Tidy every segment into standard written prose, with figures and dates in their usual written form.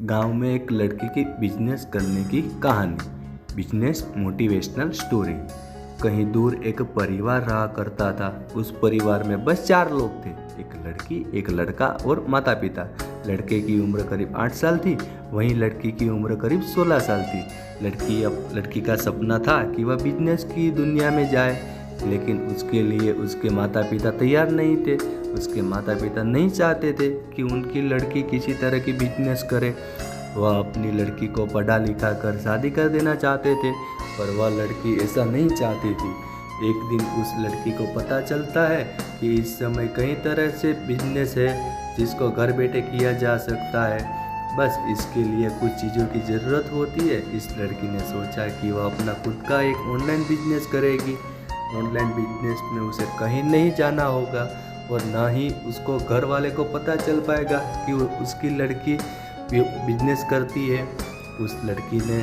गांव में एक लड़की की बिजनेस करने की कहानी। Business motivational story. कहीं दूर एक परिवार रहा करता था। उस परिवार में बस 4 लोग थे, एक लड़की, एक लड़का और माता पिता। लड़के की उम्र करीब 8 साल थी, वहीं लड़की की उम्र करीब 16 साल थी। लड़की का सपना था कि वह बिजनेस की दुनिया में जाए, लेकिन उसके लिए उसके माता पिता तैयार नहीं थे। उसके माता पिता नहीं चाहते थे कि उनकी लड़की किसी तरह की बिजनेस करे। वह अपनी लड़की को पढ़ा लिखा कर शादी कर देना चाहते थे, पर वह लड़की ऐसा नहीं चाहती थी। एक दिन उस लड़की को पता चलता है कि इस समय कई तरह से बिजनेस है जिसको घर बैठे किया जा सकता है, बस इसके लिए कुछ चीज़ों की ज़रूरत होती है। इस लड़की ने सोचा कि वह अपना खुद का एक ऑनलाइन बिजनेस करेगी। ऑनलाइन बिजनेस में उसे कहीं नहीं जाना होगा और ना ही उसको घर वाले को पता चल पाएगा कि उसकी लड़की बिजनेस करती है। उस लड़की ने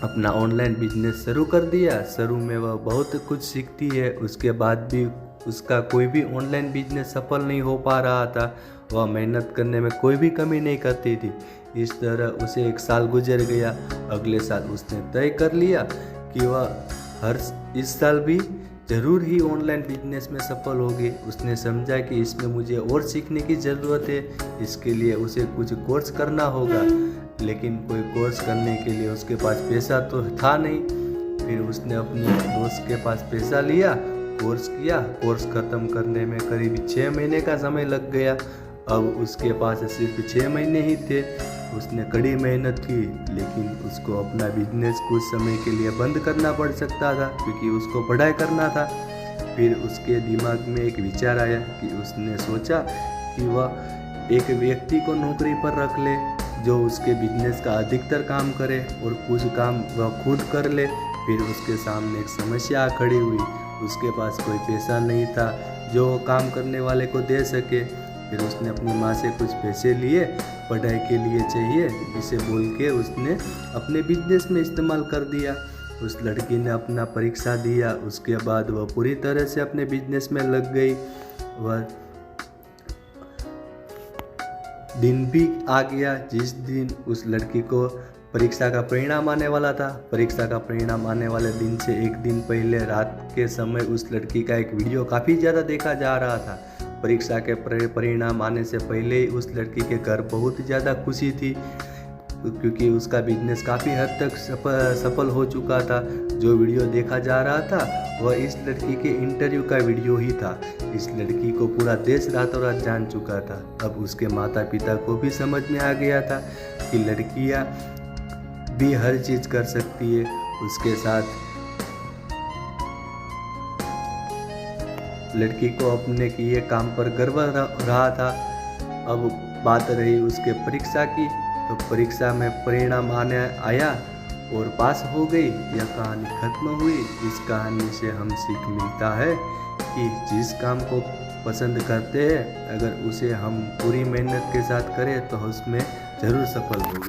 अपना ऑनलाइन बिजनेस शुरू कर दिया। शुरू में वह बहुत कुछ सीखती है, उसके बाद भी उसका कोई भी ऑनलाइन बिजनेस सफल नहीं हो पा रहा था। वह मेहनत करने में कोई भी कमी नहीं करती थी। इस तरह उसे 1 साल गुजर गया। अगले साल उसने तय कर लिया कि वह इस साल भी ज़रूर ही ऑनलाइन बिजनेस में सफल होगी। उसने समझा कि इसमें मुझे और सीखने की ज़रूरत है, इसके लिए उसे कुछ कोर्स करना होगा, लेकिन कोई कोर्स करने के लिए उसके पास पैसा तो था नहीं। फिर उसने अपने दोस्त के पास पैसा लिया, कोर्स किया। कोर्स ख़त्म करने में करीब 6 महीने का समय लग गया। अब उसके पास सिर्फ 6 महीने ही थे। उसने कड़ी मेहनत की, लेकिन उसको अपना बिजनेस कुछ समय के लिए बंद करना पड़ सकता था क्योंकि उसको पढ़ाई करना था। फिर उसके दिमाग में एक विचार आया कि उसने सोचा कि वह एक व्यक्ति को नौकरी पर रख ले जो उसके बिजनेस का अधिकतर काम करे और कुछ काम वह खुद कर ले। फिर उसके सामने एक समस्या खड़ी हुई। उसके पास कोई पैसा नहीं था जो काम करने वाले को दे सके। फिर उसने अपनी माँ से कुछ पैसे लिए, पढ़ाई के लिए चाहिए, इसे बोल के उसने अपने बिजनेस में इस्तेमाल कर दिया। उस लड़की ने अपना परीक्षा दिया, उसके बाद वह पूरी तरह से अपने बिजनेस में लग गई। वह दिन भी आ गया जिस दिन उस लड़की को परीक्षा का परिणाम आने वाला था। परीक्षा का परिणाम आने वाले दिन से 1 दिन पहले रात के समय उस लड़की का एक वीडियो काफ़ी ज़्यादा देखा जा रहा था। परीक्षा के परिणाम आने से पहले ही उस लड़की के घर बहुत ज़्यादा खुशी थी क्योंकि उसका बिजनेस काफ़ी हद तक सफल हो चुका था। जो वीडियो देखा जा रहा था वह इस लड़की के इंटरव्यू का वीडियो ही था। इस लड़की को पूरा देश रातों रात जान चुका था। अब उसके माता पिता को भी समझ में आ गया था कि लड़कियां भी हर चीज़ कर सकती है। उसके साथ लड़की को अपने किए काम पर गर्व रहा था। अब बात रही उसके परीक्षा की, तो परीक्षा में परिणाम आया और पास हो गई। यह कहानी खत्म हुई। इस कहानी से हम सीख मिलता है कि जिस काम को पसंद करते हैं, अगर उसे हम पूरी मेहनत के साथ करें तो उसमें ज़रूर सफल होंगे।